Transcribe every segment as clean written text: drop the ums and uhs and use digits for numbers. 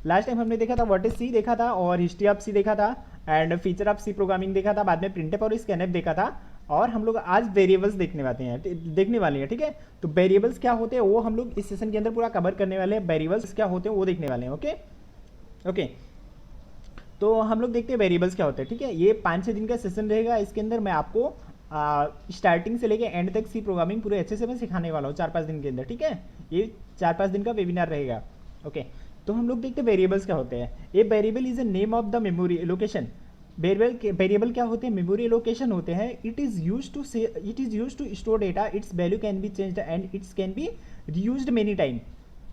Last time हमने देखा था व्हाट इज सी देखा था, और हिस्ट्री ऑफ सी देखा था, and feature of C programming देखा था, बाद में प्रिंटफ और स्कैनफ देखा था। और हम लोग आज वेरिएबल्स देखने वाले हैं, ठीक है। तो वेरिएबल्स क्या होते हैं वो हम लोग इस सेशन के अंदर पूरा कवर करने वाले हैं, वेरिएबल्स क्या होते हैं वो देखने वाले हैं। ओके ओके, तो हम लोग देखते हैं वेरिएबल्स क्या होते हैं, ठीक है। ये 5-6 दिन का सेशन रहेगा, इसके अंदर मैं आपको स्टार्टिंग से लेके एंड तक सी प्रोग्रामिंग पूरे अच्छे से मैं सिखाने वाला हूँ 4-5 दिन के अंदर, ठीक है। ये 4-5 दिन का वेबिनार रहेगा। ओके, तो हम लोग देखते हैं वेरिएबल्स क्या होते हैं। A variable is a name of the memory location. Variable क्या होते हैं, मेमोरी लोकेशन होते हैं। It is use to store data, its value can be changed and its can be reused many time.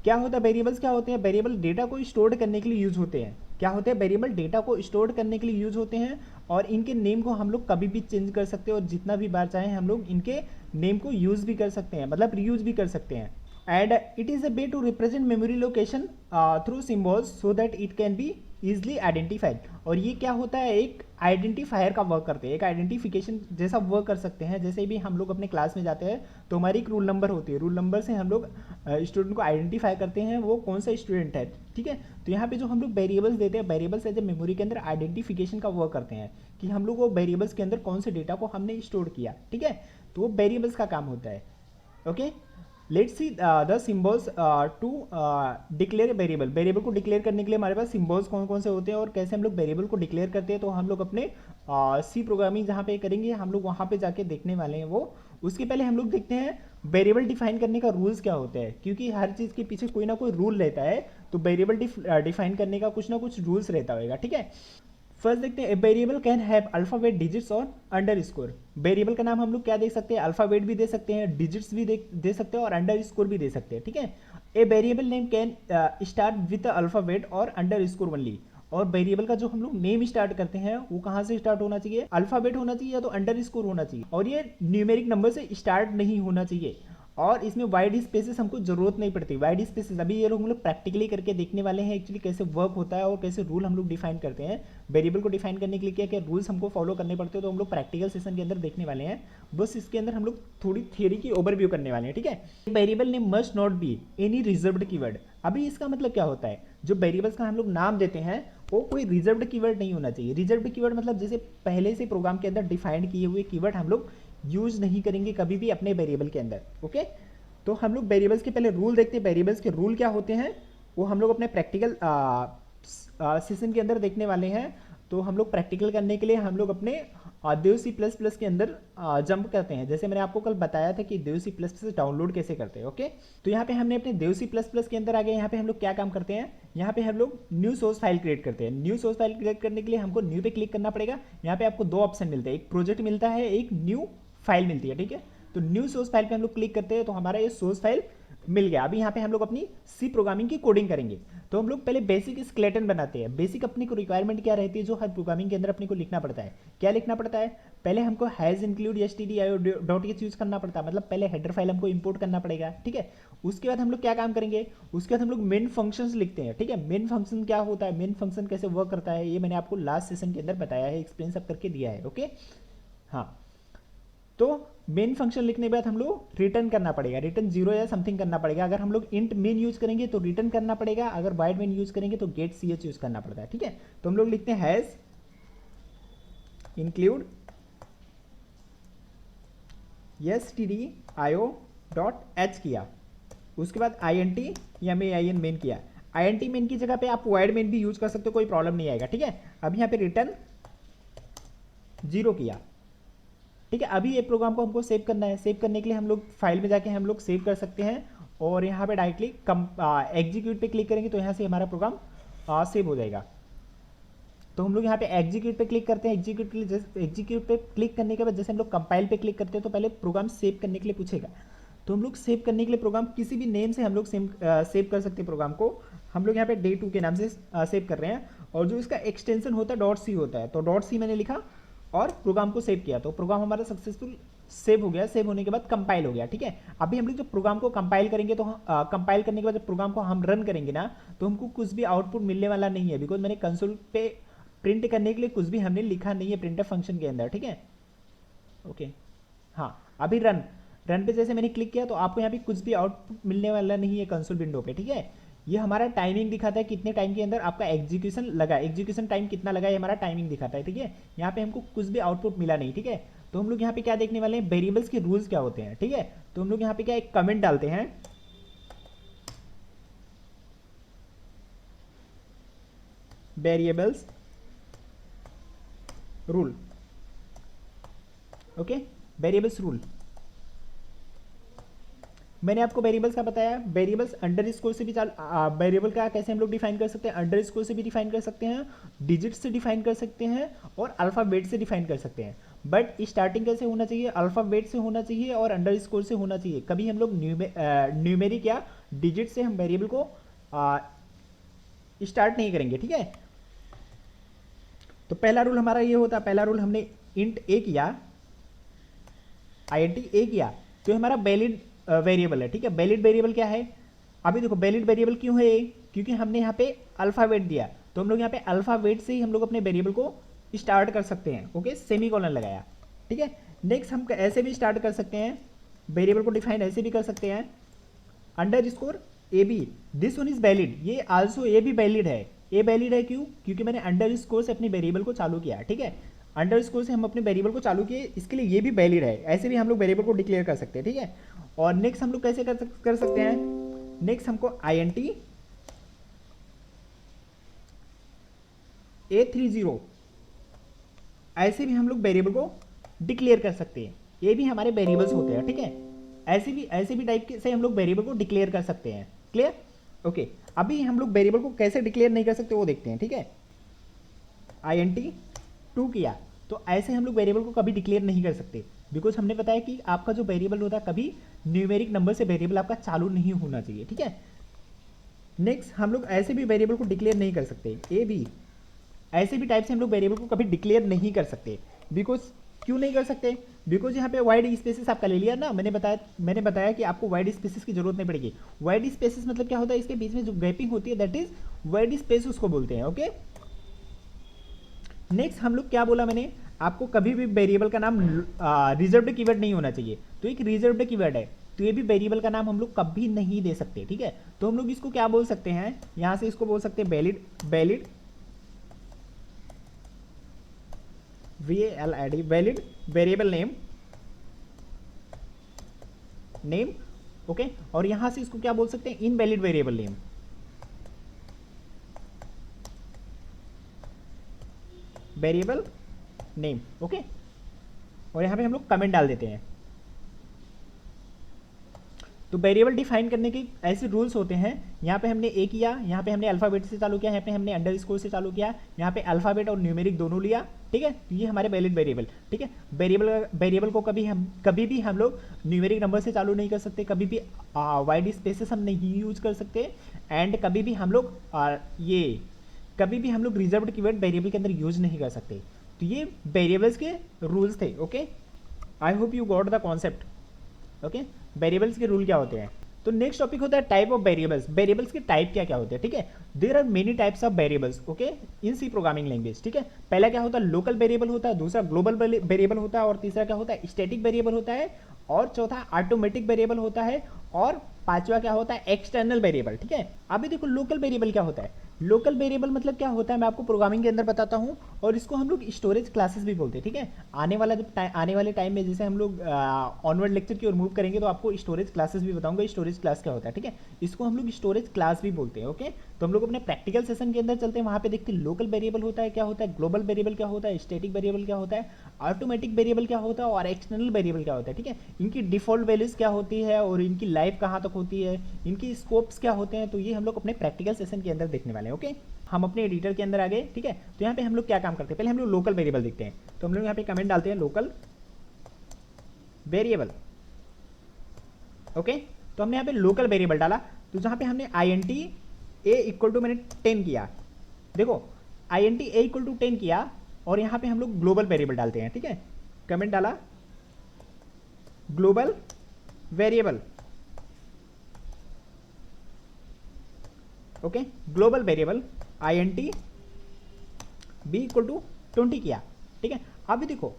क्या होता है वेरिएबल्स, क्या होते हैं, वेरिएबल डेटा को स्टोर करने के लिए यूज होते हैं। क्या होते हैं, वेरिएबल डेटा को स्टोर करने के लिए यूज होते हैं, और इनके नेम को हम लोग कभी भी चेंज कर सकते हैं, और जितना भी बार चाहें हम लोग इनके नेम को यूज भी कर सकते हैं, मतलब रीयूज भी कर सकते हैं। And it is a way to represent memory location through symbols so that it can be easily identified. और ये क्या होता है, एक आइडेंटिफायर का वर्क करते हैं, एक आइडेंटिफिकेशन जैसा वर्क कर सकते हैं। जैसे भी हम लोग अपने क्लास में जाते हैं तो हमारी एक रूल नंबर होती है, रूल नंबर से हम लोग स्टूडेंट को आइडेंटिफाई करते हैं वो कौन सा स्टूडेंट है, ठीक है। तो यहाँ पे जो हम लोग वेरिएबल्स देते हैं, वेरिएबल्स एज ए मेमोरी के अंदर आइडेंटिफिकेशन का वर्क करते हैं, कि हम लोग वो वेरिएबल्स के अंदर कौन से डेटा को हमने स्टोर किया, ठीक है। तो वो वेरिएबल्स का काम होता है। Okay, let's see the symbols to declare variable. Variable को डिक्लेयर करने के लिए हमारे पास सिम्बल्स कौन कौन से होते हैं और कैसे हम लोग वेरिएबल को डिक्लेयर करते हैं, तो हम लोग अपने सी प्रोग्रामिंग जहाँ पे करेंगे हम लोग वहाँ पे जाके देखने वाले हैं वो। उसके पहले हम लोग देखते हैं वेरिएबल डिफाइन करने का रूल्स क्या होते हैं, क्योंकि हर चीज़ के पीछे कोई ना कोई रूल रहता है। तो वेरिएबल डिफाइन करने का कुछ ना कुछ रूल्स रहता होगा, ठीक है। फर्स्ट देखते हैं, variable can have alphabet, digits और अंडर स्कोर। वेरिएबल का नाम हम लोग क्या दे सकते हैं, अल्फाबेट भी दे सकते हैं, डिजिट्स भी दे सकते हैं, और अंडर स्कोर भी दे सकते हैं, ठीक है। A variable name can start with alphabet और अंडर स्कोर ओनली। और वेरिएबल का जो हम लोग नेम स्टार्ट करते हैं वो कहाँ से स्टार्ट होना चाहिए, अल्फाबेट होना चाहिए या तो अंडर स्कोर होना चाहिए, और ये न्यूमेरिक नंबर से स्टार्ट नहीं होना चाहिए। और इसमें वाइड स्पेसेस हमको जरूरत नहीं पड़ती, वाइड स्पेसेस अभी ये लोग हम लोग प्रैक्टिकली करके देखने वाले हैं एक्चुअली कैसे वर्क होता है और कैसे रूल हम लोग डिफाइन करते हैं। वेरिएबल को डिफाइन करने के लिए क्या क्या रूल्स हमको फॉलो करने पड़ते हैं, तो हम लोग प्रैक्टिकल सेशन के अंदर देखने वाले हैं। बस इसके अंदर हम लोग थोड़ी थियरी की ओवरव्यू करने वाले हैं, ठीक है। Variable name must not be any reserved keyword. अभी इसका मतलब क्या होता है, जो वेरिएबल्स का हम लोग नाम देते हैं वो कोई रिजर्व्ड कीवर्ड नहीं होना चाहिए। रिजर्व्ड कीवर्ड मतलब जैसे पहले से प्रोग्राम के अंदर डिफाइंड किए हुए कीवर्ड हम लोग यूज नहीं करेंगे कभी भी अपने वेरिएबल के अंदर। ओके, तो हम लोग वेरिएबल्स के पहले रूल देखते हैं, वेरिएबल्स के रूल क्या होते हैं वो हम लोग अपने प्रैक्टिकल सेशन के अंदर देखने वाले हैं। तो हम लोग प्रैक्टिकल करने के लिए हम लोग अपने देव सी प्लस प्लस के अंदर जंप करते हैं, जैसे मैंने आपको कल बताया था कि देव सी प्लस प्लस डाउनलोड कैसे करते हैं। ओके, तो यहाँ पे हमने अपने देव सी प्लस प्लस के अंदर आ गए। यहाँ पे हम लोग क्या काम करते हैं, यहाँ पे हम लोग न्यू सोर्स फाइल क्रिएट करते हैं। न्यू सोर्स फाइल क्रिएट करने के लिए हमको न्यू पे क्लिक करना पड़ेगा। यहाँ पे आपको दो ऑप्शन मिलते हैं, एक प्रोजेक्ट मिलता है, एक न्यू फाइल मिलती है, ठीक है। तो न्यू सोर्स फाइल पे हम लोग क्लिक करते हैं तो हमारा ये सोर्स फाइल मिल गया। अभी यहाँ पे हम लोग अपनी सी प्रोग्रामिंग की कोडिंग करेंगे। तो हम लोग पहले बेसिक स्केलेटन बनाते हैं। बेसिक अपनी को रिक्वायरमेंट क्या रहती है जो हर प्रोग्रामिंग के अंदर अपने को लिखना पड़ता है, क्या लिखना पड़ता है, पहले हमको हैज इंक्लूड stdio.h यूज करना पड़ता है, मतलब पहले हेडर फाइल हमको इंपोर्ट करना पड़ेगा, ठीक है। उसके बाद हम लोग क्या काम करेंगे, उसके बाद हम लोग मेन फंक्शंस लिखते हैं, ठीक है। मेन फंक्शन क्या होता है, मेन फंक्शन कैसे वर्क करता है ये मैंने आपको लास्ट सेशन के अंदर बताया है, एक्सप्लेन सब करके दिया है। ओके, हाँ, तो मेन फंक्शन लिखने के बाद हम लोग रिटर्न करना पड़ेगा, रिटर्न जीरो या समथिंग करना पड़ेगा। अगर हम लोग इंट मेन यूज करेंगे तो रिटर्न करना पड़ेगा, अगर वाइड मेन यूज करेंगे तो गेट सी एच यूज करना पड़ता है, ठीक है। तो हम लोग लिखते हैं हैज इंक्लूड stdio.h किया, उसके बाद int या main मेन किया। int मेन की जगह पे आप वाइड मेन भी यूज कर सकते हो, कोई प्रॉब्लम नहीं आएगा, ठीक है। अब यहाँ पे रिटर्न जीरो किया, ठीक है। अभी ये प्रोग्राम को हमको सेव करना है। सेव करने के लिए हम लोग फाइल में जाके हम लोग सेव कर सकते हैं, और यहाँ पे डायरेक्टली एग्जीक्यूट पे क्लिक करेंगे तो यहाँ से हमारा प्रोग्राम सेव हो जाएगा। तो हम लोग यहाँ पे एग्जीक्यूट पे क्लिक करते हैं। एग्जीक्यूट पे क्लिक करने के बाद जैसे हम लोग कंपाइल पे क्लिक करते हैं तो पहले प्रोग्राम सेव करने के लिए पूछेगा। तो हम लोग सेव करने के लिए प्रोग्राम किसी भी नेम से हम लोग सेव कर सकते हैं प्रोग्राम को। हम लोग यहाँ पे day 2 के नाम से सेव कर रहे हैं, और जो इसका एक्सटेंशन होता है डॉट सी होता है, तो डॉट सी मैंने लिखा और प्रोग्राम को सेव किया, तो प्रोग्राम हमारा सक्सेसफुल सेव हो गया। सेव होने के बाद कंपाइल हो गया, ठीक है। अभी हम लोग जब प्रोग्राम को कंपाइल करेंगे तो कंपाइल करने के बाद जब प्रोग्राम को हम रन करेंगे ना, तो हमको कुछ भी आउटपुट मिलने वाला नहीं है, बिकॉज मैंने कंसोल पे प्रिंट करने के लिए कुछ भी हमने लिखा नहीं है प्रिंटफ फंक्शन के अंदर, ठीक है। ओके, हाँ, अभी रन पे जैसे मैंने क्लिक किया तो आपको यहाँ पे कुछ भी आउटपुट मिलने वाला नहीं है कंसोल विंडो पे, ठीक है। ये हमारा टाइमिंग दिखाता है कितने टाइम के अंदर आपका एग्जीक्यूशन लगा, एग्जीक्यूशन टाइम कितना लगा है हमारा टाइमिंग दिखाता है, ठीक है। यहाँ पे हमको कुछ भी आउटपुट मिला नहीं, ठीक है। तो हम लोग यहाँ पे क्या देखने वाले हैं, वेरिएबल्स के रूल्स क्या होते हैं, ठीक है। तो हम लोग यहाँ पे क्या एक कमेंट डालते हैं, variables rule, okay, variables rule. मैंने आपको वेरिएबल्स का बताया, वेरिएबल्स अंडर स्कोर से भी वेरिएबल का कैसे हम लोग डिफाइन कर सकते हैं, अंडर स्कोर से भी डिफाइन कर सकते हैं, डिजिट से डिफाइन कर सकते हैं और अल्फ़ाबेट से डिफाइन कर सकते हैं। बट स्टार्टिंग कैसे होना चाहिए, अल्फ़ाबेट से होना चाहिए और अंडर स्कोर से होना चाहिए। कभी हम लोग न्यूमेरिक या डिजिट से हम वेरिएबल को स्टार्ट नहीं करेंगे, ठीक है। तो पहला रूल हमारा ये होता है, पहला रूल हमने इंट ए किया, INT ए किया, तो ये हमारा वैलिड वेरिएबल है, ठीक है। वैलिड वेरिएबल क्या है, अभी देखो वैलिड वेरिएबल क्यों है, क्योंकि हमने यहाँ पे अल्फ़ाबेट दिया, तो हम लोग यहाँ पे अल्फ़ाबेट से ही हम लोग अपने वेरिएबल को स्टार्ट कर सकते हैं, ओके, सेमी कॉलन लगाया, ठीक है। नेक्स्ट हम ऐसे भी स्टार्ट कर सकते हैं, वेरिएबल को डिफाइन ऐसे भी कर सकते हैं, underscore A B, this one is valid, ये आल्सो ए भी वैलिड है। ए वैलिड है क्यों, क्योंकि मैंने अंडर स्कोर से अपनी वेरिएबल को चालू किया, ठीक है। अंडर स्कोर से हम अपने वेरिएबल को चालू किए, इसके लिए ये भी वैलिड है। ऐसे भी हम लोग वेरिएबल को डिक्लेयर कर सकते हैं, ठीक है। और नेक्स्ट हम लोग कैसे कर सकते हैं, नेक्स्ट हमको INT A30 ऐसे भी हम लोग वेरिएबल को डिक्लेयर कर सकते हैं। ये भी हमारे वेरिएबल्स होते हैं, ठीक है। ऐसे भी टाइप से हम लोग वेरिएबल को डिक्लेयर कर सकते हैं, क्लियर, ओके। अभी हम लोग वेरिएबल को कैसे डिक्लेयर नहीं कर सकते वो देखते हैं, ठीक है। INT2 किया, तो ऐसे हम लोग वेरिएबल को कभी डिक्लेयर नहीं कर सकते, बिकॉज हमने बताया कि आपका जो वेरिएबल होता है कभी न्यूमेरिक नंबर से वेरिएबल आपका चालू नहीं होना चाहिए, ठीक है। नेक्स्ट हम लोग ऐसे भी वेरिएबल को डिक्लेयर नहीं कर सकते, ए बी, ऐसे भी टाइप से हम लोग वेरिएबल को कभी डिक्लेयर नहीं कर सकते, बिकॉज क्यों नहीं कर सकते, बिकॉज यहाँ पे वाइड स्पेसिस आपका ले लिया ना, मैंने बताया कि आपको वाइड स्पेसिस की जरूरत नहीं पड़ेगी। वाइड स्पेसिस मतलब क्या होता है, इसके बीच में जो गैपिंग होती है दैट इज वाइड स्पेस उसको बोलते हैं, ओके। नेक्स्ट हम लोग क्या बोला मैंने आपको, कभी भी वेरिएबल का नाम रिजर्व्ड कीवर्ड नहीं होना चाहिए, तो एक रिजर्व्ड कीवर्ड है, तो ये भी वेरिएबल का नाम हम लोग कभी नहीं दे सकते, ठीक है। तो हम लोग इसको क्या बोल सकते हैं, यहां से इसको बोल सकते हैं valid VALID, valid variable name, okay. और यहां से इसको क्या बोल सकते हैं, invalid variable name, variable name, okay. और यहाँ पे हम लोग कमेंट डाल देते हैं। तो वेरिएबल डिफाइन करने के ऐसे रूल्स होते हैं, यहाँ पे हमने ए किया, यहाँ पे हमने अल्फ़ाबेट से चालू किया, यहाँ पे हमने अंडर स्कोर से चालू किया, यहाँ पे अल्फ़ाबेट और न्यूमेरिक दोनों लिया, ठीक है। तो ये हमारे वैलिड वेरिएबल, ठीक है। वेरिएबल को कभी भी हम लोग न्यूमेरिक नंबर से चालू नहीं कर सकते, कभी भी वाइड स्पेसेस हम नहीं यूज कर सकते, एंड कभी भी हम लोग रिजर्व्ड कीवर्ड वेरिएबल के अंदर यूज नहीं कर सकते। तो ये वेरिएबल्स के रूल्स थे, okay. I hope you got the concept, okay. Variables के रूल क्या होते हैं। तो नेक्स्ट टॉपिक होता है टाइप ऑफ वेरिएबल्स, वेरिएबल्स के टाइप क्या क्या होते हैं, ठीक है। There are many types of variables, okay, in C programming language, ठीक है। पहला क्या होता है, लोकल वेरिएबल होता है, दूसरा ग्लोबल वेरिएबल होता है, और तीसरा क्या होता है, स्टैटिक वेरिएबल होता है, और चौथा ऑटोमेटिक वेरिएबल होता है, और पांचवा क्या होता है, एक्सटर्नल वेरिएबल, ठीक है। अभी देखो लोकल वेरिएबल क्या होता है, लोकल वेरिएबल मतलब क्या होता है मैं आपको प्रोग्रामिंग के अंदर बताता हूँ, और इसको हम लोग स्टोरेज क्लासेस भी बोलते हैं, ठीक है। आने वाले टाइम में जैसे हम लोग ऑनवर्ड लेक्चर की ओर मूव करेंगे तो आपको स्टोरेज क्लासेस भी बताऊंगा, स्टोरेज क्लास क्या होता है, ठीक है। इसको हम लोग स्टोरेज क्लास भी बोलते हैं, ओके। तो हम लोग अपने प्रैक्टिकल सेशन के अंदर चलते हैं, वहाँ पे देखते हैं लोकल वेरिएबल होता है क्या होता है, ग्लोबल वेरिएबल क्या होता है, स्टैटिक वेरिएबल क्या होता है, ऑटोमेटिक वेरिएबल क्या होता है, और एक्सटर्नल वेरिएबल क्या होता है, ठीक है। इनकी डिफॉल्ट वैल्यूज क्या होती है, और इनकी लाइफ कहाँ तक होती है, इनकी स्कोप्स क्या होते हैं, तो ये हम लोग अपने प्रैक्टिकल सेशन के अंदर देखने वाले हैं, ओके। हम अपने एडिटर के अंदर आ गए, ठीक है। तो यहाँ पे हम लोग क्या काम करते हैं, पहले हम लोग लोकल वेरिएबल देखते हैं। तो हम लोग यहाँ पे कमेंट डालते हैं लोकल वेरिएबल, ओके। तो हमने यहाँ पे लोकल वेरिएबल डाला, तो जहाँ पे हमने INT A इक्वल टू मैंने 10 किया, देखो INT A इक्वल टू 10 किया, और यहाँ पे हम लोग ग्लोबल वेरिएबल डालते हैं, ठीक है। कमेंट डाला global variable, okay, global variable INT B equal to 20 किया, ठीक है। अभी देखो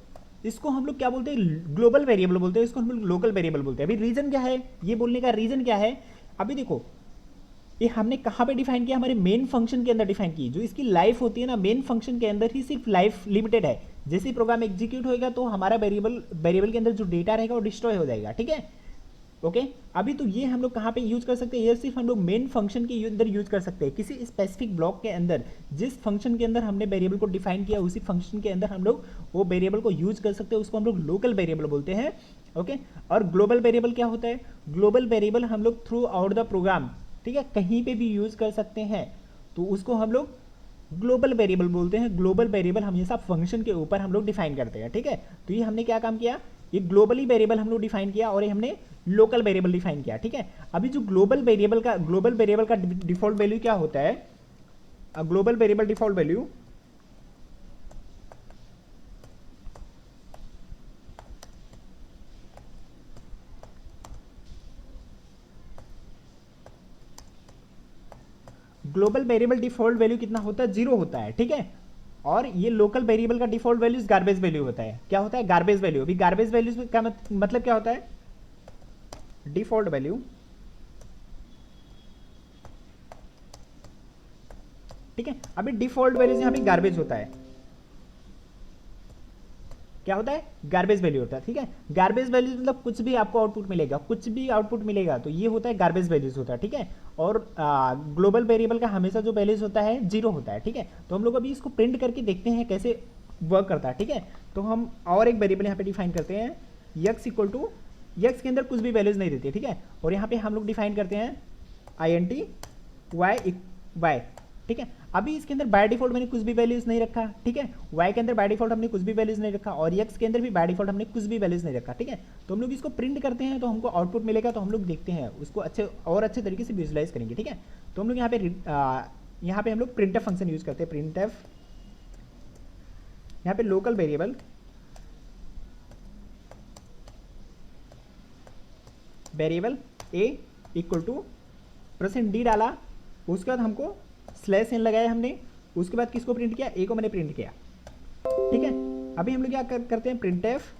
इसको हम लोग क्या बोलते हैं, ग्लोबल वेरिएबल बोलते हैं, इसको हम लोग लोकल वेरिएबल बोलते हैं। अभी रीजन क्या है, ये बोलने का रीजन क्या है, अभी देखो ये हमने कहाँ पे डिफाइन किया, हमारे मेन फंक्शन के अंदर डिफाइन की। जो इसकी लाइफ होती है ना, मेन फंक्शन के अंदर ही सिर्फ लाइफ लिमिटेड है। जैसे ही प्रोग्राम एग्जीक्यूट होएगा तो हमारा वेरिएबल के अंदर जो डेटा रहेगा वो डिस्ट्रॉय हो जाएगा, ठीक है। ओके अभी तो ये हम लोग कहाँ पे यूज कर सकते हैं, ये सिर्फ हम लोग मेन फंक्शन के अंदर यूज कर सकते हैं। किसी स्पेसिफिक ब्लॉक के अंदर जिस फंक्शन के अंदर हमने वेरिएबल को डिफाइन किया, उसी फंक्शन के अंदर हम लोग वो वेरिएबल को यूज कर सकते हैं। उसको हम लोग लोकल वेरिएबल बोलते हैं। ओके और ग्लोबल वेरिएबल क्या होता है, ग्लोबल वेरिएबल हम लोग थ्रू आउट द प्रोग्राम, ठीक है, कहीं पे भी यूज कर सकते हैं, तो उसको हम लोग ग्लोबल वेरिएबल बोलते हैं। ग्लोबल वेरिएबल हमेशा फंक्शन के ऊपर हम लोग डिफाइन करते हैं, ठीक है। तो ये हमने क्या काम किया, ये ग्लोबली वेरिएबल हम लोग डिफाइन किया और ये हमने लोकल वेरिएबल डिफाइन किया, ठीक है। अभी जो ग्लोबल वेरिएबल का डिफॉल्ट वैल्यू क्या होता है, global variable default value global variable default value कितना होता है, 0 होता है, ठीक है। और ये लोकल वेरिएबल का डिफॉल्ट वैल्यू गार्बेज वैल्यू होता है। क्या होता है, गार्बेज वैल्यू। अभी गार्बेज वैल्यू का मतलब क्या होता है, डिफॉल्ट वैल्यू, ठीक है। अभी डिफॉल्ट वैल्यू यहाँ पे गार्बेज होता है, क्या होता है, गार्बेज वैल्यू होता है, ठीक है। गार्बेज वैल्यूज मतलब कुछ भी आपको आउटपुट मिलेगा, कुछ भी आउटपुट मिलेगा, तो ये होता है गार्बेज वैल्यूज होता है, ठीक है। और ग्लोबल वेरिएबल का हमेशा जो वैल्यूज होता है 0 होता है, ठीक है। तो हम लोग अभी इसको प्रिंट करके देखते हैं कैसे वर्क करता है, ठीक है। तो हम और एक वेरिएबल यहाँ पे डिफाइन करते हैं, यक्स इक्वल टू, यक्स के अंदर कुछ भी वैल्यूज नहीं देती, ठीक है। और यहाँ पे हम लोग डिफाइन करते हैं INT वाई, ठीक है। अभी इसके अंदर बाय डिफॉल्ट मैंने कुछ भी वैल्यूज नहीं रखा, ठीक है। y के अंदर बाय डिफॉल्ट हमने कुछ भी वैल्यूज नहीं रखा और x के अंदर भी बाय डिफॉल्ट हमने कुछ भी वैल्यूज नहीं रखा, ठीक है। तो हम लोग इसको प्रिंट करते हैं तो हमको आउटपुट मिलेगा, तो हम लोग देखते हैं उसको अच्छे तरीके से विजुलाइज करेंगे, ठीक है। तो हम लोग यहाँ पे हम लोग प्रिंटफ फंक्शन यूज करते हैं, प्रिंटफ। यहाँ पे local variable a equal to %d डाला, उसके बाद हमको /n लगाया हमने, उसके बाद किसको प्रिंट किया, a को मैंने प्रिंट किया, ठीक है। अभी हम लोग क्या करते हैं, printf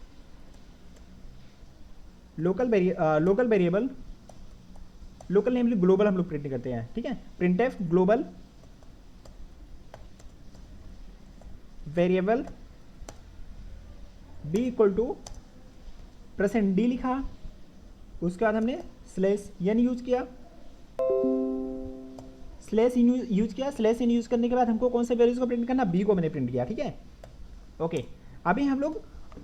local variable, local name global हम लोग प्रिंट करते हैं, ठीक है। Printf global variable b equal to %d लिखा, उसके बाद हमने /n यूज किया, /n यूज करने के बाद हमको कौन से वैल्यूज को प्रिंट करना, b को मैंने प्रिंट किया, ठीक है। ओके अभी हम लोग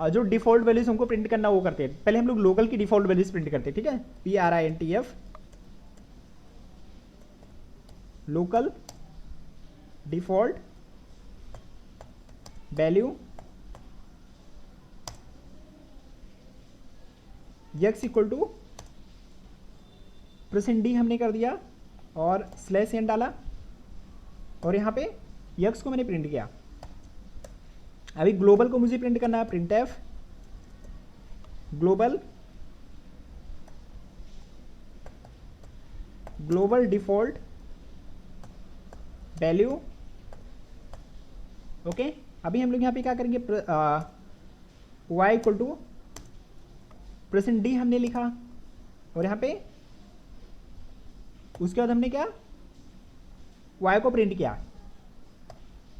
जो डिफॉल्ट वैल्यूज हमको प्रिंट करना वो करते हैं। पहले हम लोग लोकल की डिफॉल्ट वैल्यूज प्रिंट करते हैं, ठीक है। PRINTF local default value x equal to %d हमने कर दिया और /n डाला और यहाँ पे x को मैंने प्रिंट किया। अभी ग्लोबल को मुझे प्रिंट करना है, printf global default value. Okay अभी हम लोग यहाँ पे क्या करेंगे, y इक्वल टू %d हमने लिखा और यहाँ पे उसके बाद हमने क्या, y को प्रिंट किया,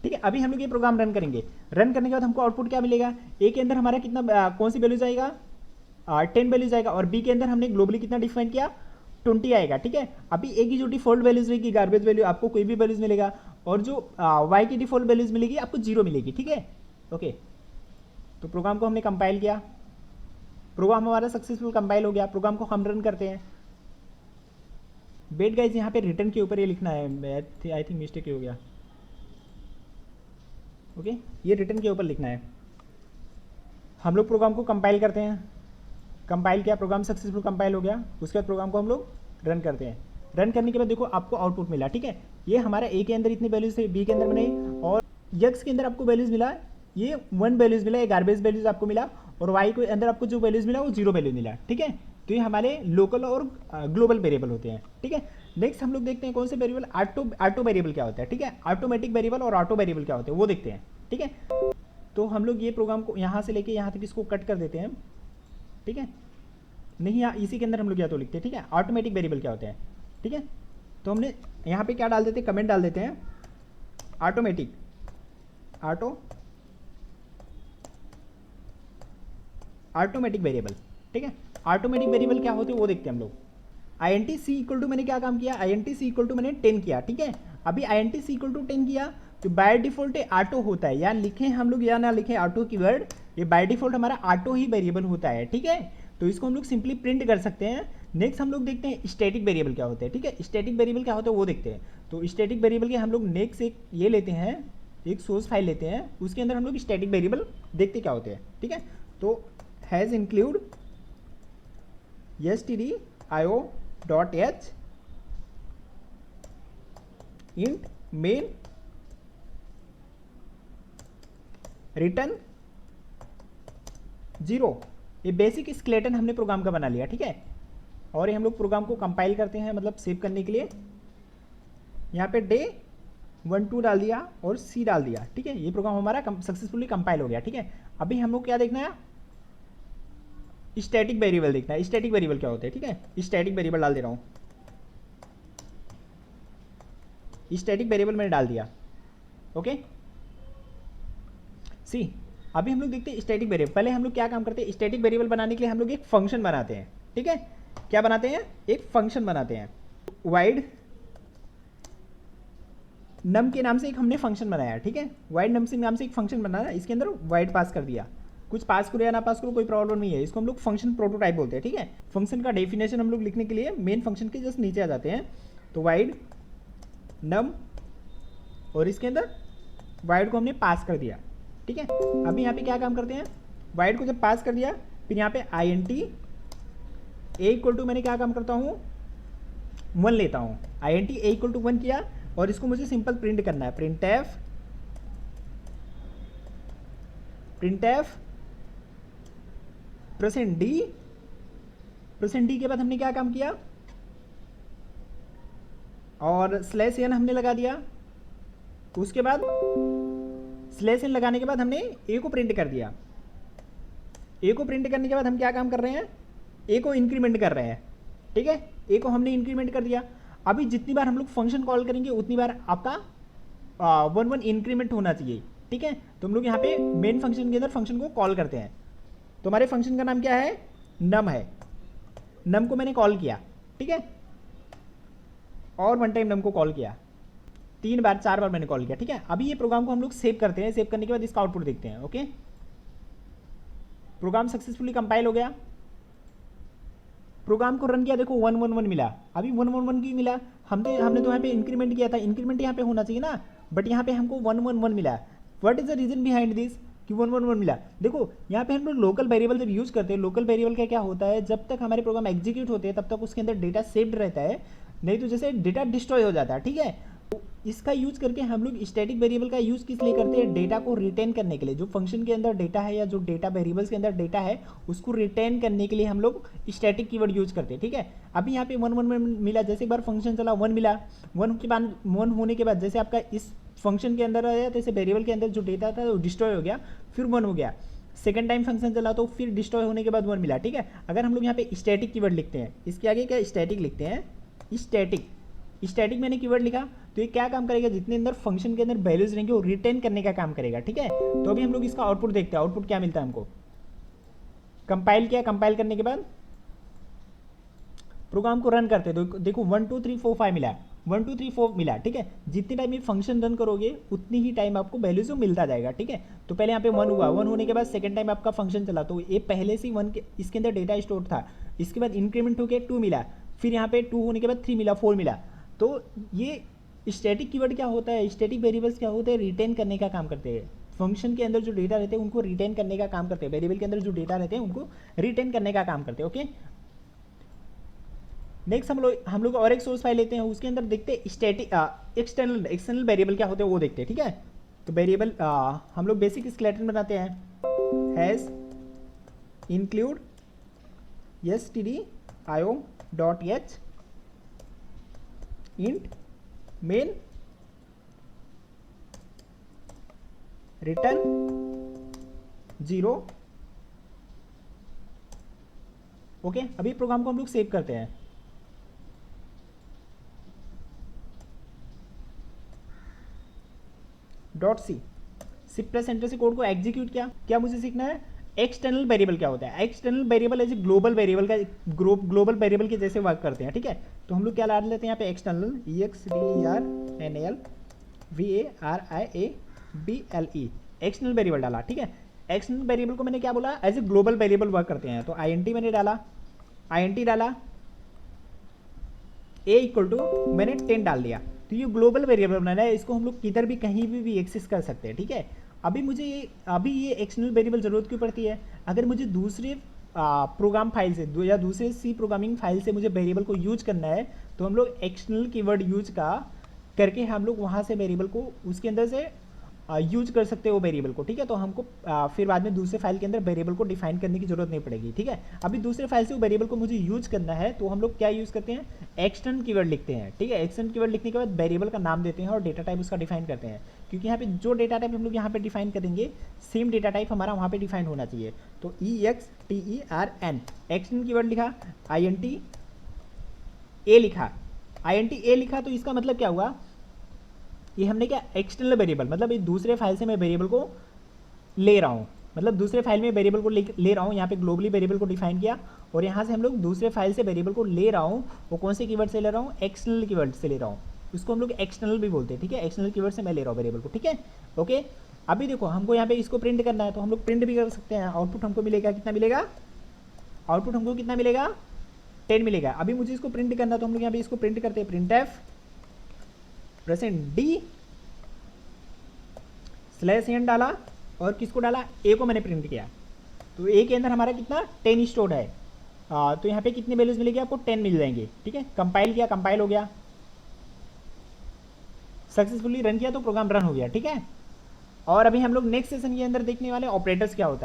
ठीक है। अभी हम लोग ये प्रोग्राम रन करेंगे, रन करने के बाद हमको आउटपुट क्या मिलेगा, a के अंदर हमारा कितना कौन सी वैल्यू जाएगा, 10 वैल्यू जाएगा और b के अंदर हमने ग्लोबली कितना डिफाइन किया, 20 आएगा, ठीक है। अभी a की जो डिफॉल्ट वैल्यूज रहेगी गार्बेज वैल्यू, आपको कोई भी वैल्यूज मिलेगा और जो y की डिफॉल्ट वैल्यूज मिलेगी आपको 0 मिलेगी, ठीक है। ओके तो प्रोग्राम को हमने कंपाइल किया, प्रोग्राम हमारा सक्सेसफुल कंपाइल हो गया। प्रोग्राम को हम रन करते हैं। वेट गाइस, यहाँ पे रिटर्न के ऊपर ये लिखना है, आई थिंक मिस्टेक हो गया। ओके ये रिटर्न के ऊपर लिखना है। हम लोग प्रोग्राम को कंपाइल करते हैं, कंपाइल किया, प्रोग्राम सक्सेसफुल कंपाइल हो गया। उसके बाद प्रोग्राम को हम लोग रन करते हैं। रन करने के बाद देखो आपको आउटपुट मिला, ठीक है। ये हमारा a के अंदर इतनी वैल्यूज थे, b के अंदर नहीं, और x के अंदर आपको वैल्यूज मिला, ये 1 वैल्यूज मिला, ये गार्बेज वैल्यूज आपको मिला, और y के अंदर आपको जो वैल्यूज मिला वो 0 वैल्यू मिला, ठीक है। तो ये हमारे लोकल और ग्लोबल वेरिएबल होते हैं, ठीक है। नेक्स्ट हम लोग देखते हैं कौन से वेरिएबल, ऑटो वेरिएबल क्या होता है, ठीक है। ऑटोमेटिक वेरिएबल और ऑटो वेरिएबल क्या होते हैं वो देखते हैं, ठीक है। तो हम लोग ये प्रोग्राम को यहाँ से लेके यहाँ तक इसको कट कर देते हैं, ठीक है। नहीं इसी के अंदर हम लोग या तो लिखते हैं, ठीक है। ऑटोमेटिक वेरिएबल क्या होते हैं, ठीक है। तो हमने यहाँ पे क्या डाल देते हैं, कमेंट डाल देते हैं ऑटोमेटिक ऑटोमेटिक वेरिएबल। ठीक है, ऑटोमेटिक वेरिएबल क्या होते हैं वो देखते हैं हम लोग। I N T C equal to मैंने क्या काम किया, I N T C equal to मैंने 10 किया। ठीक है, अभी I N T C equal to 10 किया तो बाय डिफॉल्ट ऑटो होता है, या लिखें हम लोग या ना लिखें ऑटो कीवर्ड, ये बाय डिफॉल्ट हमारा ऑटो ही वेरिएबल होता है। ठीक है, तो इसको हम लोग सिंपली प्रिंट कर सकते हैं। नेक्स्ट हम लोग देखते हैं स्टैटिक वेरिएबल क्या होते हैं। ठीक है, स्टैटिक वेरिएबल क्या होता है वो देखते हैं। तो स्टैटिक वेरिएबल के हम लोग नेक्स्ट एक ये लेते हैं, एक सोर्स फाइल लेते हैं, उसके अंदर हम लोग स्टैटिक वेरिएबल देखते क्या होते हैं। ठीक है, तो has include stdio.h int main return 0। ये बेसिक स्केलेटन हमने प्रोग्राम का बना लिया। ठीक है, और ये हम लोग प्रोग्राम को कंपाइल करते हैं, मतलब सेव करने के लिए यहाँ पे डे 1 2 डाल दिया और सी डाल दिया। ठीक है, ये प्रोग्राम हमारा सक्सेसफुली कंपाइल हो गया। ठीक है, अभी हम लोग क्या देखना है, स्टैटिक वेरिएबल देखना है। स्टैटिक वेरिएबल क्या होते हैं। ठीक है, स्टैटिक वेरिएबल डाल दे रहा हूँ, स्टैटिक वेरिएबल मैंने डाल दिया। ओके, सी अभी हम लोग देखते हैं स्टैटिक वेरिएबल। पहले हम लोग क्या काम करते हैं, स्टैटिक वेरिएबल बनाने के लिए हम लोग एक फंक्शन बनाते हैं। ठीक है, क्या बनाते हैं, एक फंक्शन बनाते हैं। वाइड नम के नाम से एक हमने फंक्शन बनाया। ठीक है, वाइड नम से नाम से एक फंक्शन बनाया, इसके अंदर वाइड पास कर दिया। कुछ पास करो या ना पास करो कोई प्रॉब्लम नहीं है, इसको हम लोग फंक्शन प्रोटोटाइप बोलते हैं। ठीक है, फंक्शन का डेफिनेशन हम लोग लिखने के लिए मेन फंक्शन के जस्ट नीचे आ जाते हैं। तो वाइड नम और इसके अंदर वाइड को हमने पास कर दिया। ठीक है, अभी यहाँ पे क्या काम करते हैं, वाइड को जब पास कर दिया फिर यहाँ पे I N T A equal to मैंने क्या काम करता हूँ 1 लेता हूँ। I N T A equal to 1 किया और इसको मुझे सिंपल प्रिंट करना है, प्रिंट एफ परसेंट डी के बाद हमने क्या काम किया, और स्लैश एन हमने लगा दिया। उसके बाद स्लैश एन लगाने के बाद हमने ए को प्रिंट कर दिया। ए को प्रिंट करने के बाद हम क्या काम कर रहे हैं, ए को इंक्रीमेंट कर रहे हैं। ठीक है, ए को हमने इंक्रीमेंट कर दिया। अभी जितनी बार हम लोग फंक्शन कॉल करेंगे उतनी बार आपका 1 इंक्रीमेंट होना चाहिए। ठीक है, तो हम लोग यहाँ पे मेन फंक्शन के अंदर फंक्शन को कॉल करते हैं। तो हमारे फंक्शन का नाम क्या है, नम है। नम को मैंने कॉल किया। ठीक है, और 1 टाइम नम को कॉल किया, 3 बार 4 बार मैंने कॉल किया। ठीक है, अभी ये प्रोग्राम को हम लोग सेव करते हैं। सेव करने के बाद इसका आउटपुट देखते हैं। ओके, प्रोग्राम सक्सेसफुली कंपाइल हो गया, प्रोग्राम को रन किया, देखो 111 मिला। अभी 111 क्यों मिला, हमने तो यहाँ पे इंक्रीमेंट किया था, इंक्रीमेंट यहाँ पे होना चाहिए ना, बट यहाँ पे हमको 111 मिला। What is the reason behind this कि 111 मिला। देखो यहाँ पे हम लोग लोकल वेरिएबल जब यूज करते हैं, लोकल वेरिएबल का क्या होता है, जब तक हमारे प्रोग्राम एग्जीक्यूट होते हैं तब तक उसके अंदर डेटा सेव्ड रहता है, नहीं तो जैसे डेटा डिस्ट्रॉय हो जाता है। ठीक है, तो इसका यूज करके हम लोग स्टैटिक वेरिएबल का यूज किस लिए करते हैं, डेटा को रिटेन करने के लिए। जो फंक्शन के अंदर डेटा है या जो डेटा वेरिएबल्स के अंदर डेटा है उसको रिटेन करने के लिए हम लोग स्टैटिक कीवर्ड यूज करते हैं। ठीक है, अभी यहाँ पे 1 मिला, जैसे एक बार फंक्शन चला 1 मिला, 1 के बाद 1 होने के बाद जैसे आपका इस फंक्शन के अंदर आया, जैसे वेरिएबल के अंदर जो डेटा था वो डिस्ट्रॉय हो गया, फिर 1 हो गया। सेकंड टाइम फंक्शन चला तो फिर डिस्ट्रॉय होने के बाद 1 मिला। ठीक है, अगर हम लोग यहाँ पे स्टैटिक कीवर्ड लिखते हैं, इसके आगे क्या स्टैटिक लिखते हैं, स्टैटिक मैंने कीवर्ड लिखा तो ये क्या काम करेगा, जितने अंदर फंक्शन के अंदर वैल्यूज रहेंगे वो रिटेन करने का काम करेगा। ठीक है, तो अभी हम लोग इसका आउटपुट देखते हैं, आउटपुट क्या मिलता है हमको। कंपाइल किया, कंपाइल करने के बाद प्रोग्राम को रन करते हैं तो देखो 1 2 3 4 5 मिला, 1 2 3 4 मिला। ठीक है, जितनी टाइम ये फंक्शन रन करोगे उतनी ही टाइम आपको वैल्यूज मिलता जाएगा। ठीक है, तो पहले यहाँ पे 1 हुआ, 1 होने के बाद सेकंड टाइम आपका फंक्शन चला तो ये पहले से 1 के इसके अंदर डेटा स्टोर था, इसके बाद इंक्रीमेंट होकर 2 मिला, फिर यहाँ पे 2 होने के बाद 3 मिला, 4 मिला। तो ये स्टैटिक कीवर्ड क्या होता है, स्टैटिक वेरिएबल्स क्या होते हैं, रिटेन करने का काम करते हैं। फंक्शन के अंदर जो डेटा रहते हैं उनको रिटेन करने का काम करते हैं, वेरिएबल के अंदर जो डेटा रहते हैं उनको रिटेन करने का काम करते हैं। ओके, नेक्स्ट हम लोग और एक सोर्स फाइल लेते हैं, उसके अंदर देखते हैं स्टैटिक एक्सटर्नल वेरिएबल क्या होते हैं वो देखते हैं। ठीक है, तो वेरिएबल हम लोग बेसिक स्केलेटन बनाते हैं, has include stdio.h int main return 0। Okay, अभी प्रोग्राम को हम लोग सेव करते हैं। डॉट सी प्लस एंटर से कोड को एग्जीक्यूट किया। क्या मुझे सीखना है, एक्सटर्नल वेरिएबल क्या होता है। External variable as a global variable का ग्लोबल वेरिएबल के जैसे वर्क करते हैं, ठीक है। तो हम लोग क्या डाल लेते हैं यहाँ पे, एक्सटर्नल EXTERNAL एक्सटर्नल वेरिएबल डाला, ठीक है। एक्सटर्नल वेरिएबल को मैंने क्या बोला, as a global variable work करते हैं। तो INT मैंने डाला, a इक्वल टू मैंने 10 डाल दिया। तो ये ग्लोबल वेरिएबल बनाना है, इसको हम लोग किधर भी कहीं भी एक्सेस कर सकते हैं, ठीक है। अभी ये एक्सटर्नल वेरिएबल जरूरत क्यों पड़ती है, अगर मुझे दूसरे प्रोग्राम फाइल से या दूसरे सी प्रोग्रामिंग फाइल से मुझे वेरिएबल को यूज करना है, तो हम लोग एक्सटर्नल कीवर्ड यूज करके हम लोग वहाँ से वेरिएबल को उसके अंदर से यूज कर सकते हो वेरिएबल को, ठीक है। तो हमको फिर बाद में दूसरे फाइल के अंदर वेरिएबल को डिफाइन करने की जरूरत नहीं पड़ेगी, ठीक है। अभी दूसरे फाइल से वो वेरिएबल को मुझे यूज करना है, तो हम लोग क्या यूज करते हैं, एक्सटर्नल कीवर्ड लिखते हैं, ठीक है। एक्सटर्नल कीवर्ड लिखने के बाद वेरिएबल का नाम देते हैं और डेटा टाइप उसका डिफाइन करते हैं, क्योंकि यहाँ पे जो डेटा टाइप हम लोग यहाँ पे डिफाइन करेंगे सेम डेटा टाइप हमारा वहाँ पे डिफाइन होना चाहिए। तो EXTERN एक्सटर्नल कीवर्ड लिखा, INT a लिखा, तो इसका मतलब क्या हुआ, ये हमने क्या, एक्सटर्नल वेरिएबल मतलब इस दूसरे फाइल से मैं वेरिएबल को ले रहा हूँ, मतलब दूसरे फाइल में वेरिएबल को ले रहा हूँ। यहाँ पे ग्लोबली वेरिएबल को डिफाइन किया और यहाँ से हम लोग दूसरे फाइल से वेरिएबल को ले रहा हूँ। वो कौन से कीवर्ड से ले रहा हूँ, एक्सटर्नल कीवर्ड से ले रहा हूँ, उसको हम लोग एक्सटर्नल भी बोलते हैं, ठीक है। एक्सटर्नल कीवर्ड से मैं ले रहा हूँ वेरिएबल को, ठीक है, ओके। अभी देखो हमको यहाँ पे इसको प्रिंट करना है, तो हम लोग प्रिंट भी कर सकते हैं। आउटपुट हमको मिलेगा, कितना मिलेगा, आउटपुट हमको कितना मिलेगा, 10 मिलेगा। अभी मुझे इसको प्रिंट करना है, तो हम लोग यहाँ पे इसको प्रिंट करते हैं, printf %d /n डाला और किसको डाला, a को मैंने प्रिंट किया। तो a के अंदर हमारा कितना 10 स्टोर्ड है। तो यहाँ पे कितने वैल्यूज मिलेंगे आपको, 10 मिल जाएंगे, ठीक है। कंपाइल किया, कंपाइल हो गया, सक्सेसफुली रन किया तो प्रोग्राम रन हो गया, ठीक है। और अभी हम लोग नेक्स्ट सेशन के अंदर देखने वाले ऑपरेटर्स क्या होता है।